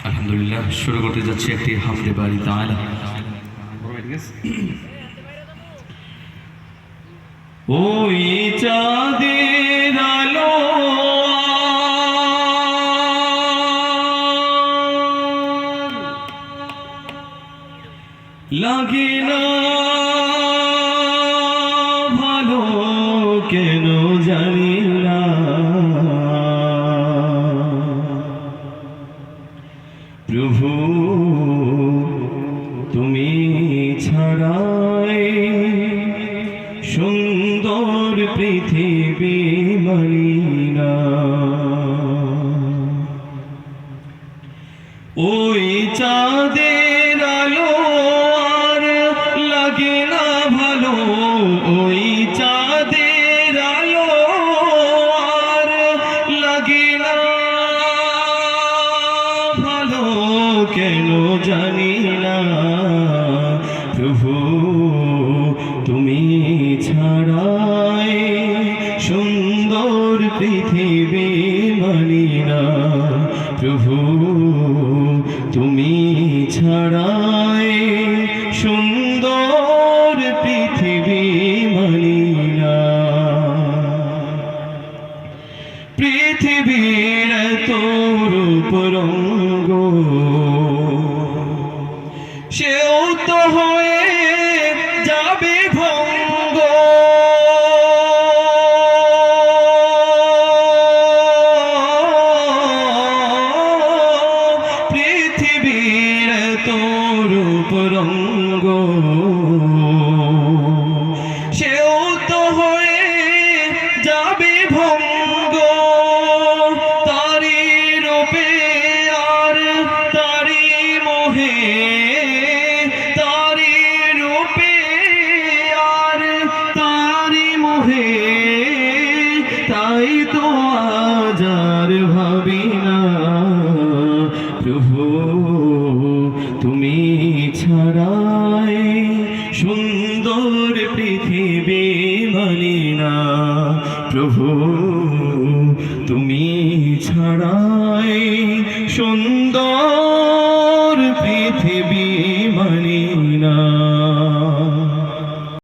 আলহামদুলিল্লাহ শুরু করতে যাচ্ছি একটি হামদে বাড়ি তাআলা। ওই চাঁদের আলো লাগে না ভালো কেন জানি না, প্রভু তুমি ছাড়াই সুন্দর পৃথিবী মানি না। ওই চাঁদের আলো আর লাগে না ভালো, ওই চাঁদের আলো আর লাগে না ভালো কেন জানি না, প্রভু তুমি ছাড়াই সুন্দর পৃথিবী মানি না, প্রভু তুমি ছাড়াই সুন্দর পৃথিবী মানি না। পৃথিবীর তোর রূপ সেও তো হয়ে যাবে ভঙ্গ, পৃথিবীর তোর রূপ রঙ্গ সেও তো হয়ে যাবে ভঙ্গ, তারি রূপে আর তারি মোহে, তারি রূপে আর তারি মোহে, তাই তো আজ আর ভাবি না, প্রভু তুমি ছাড়াই সুন্দর পৃথিবী মানি না, প্রভু তুমি ছাড়া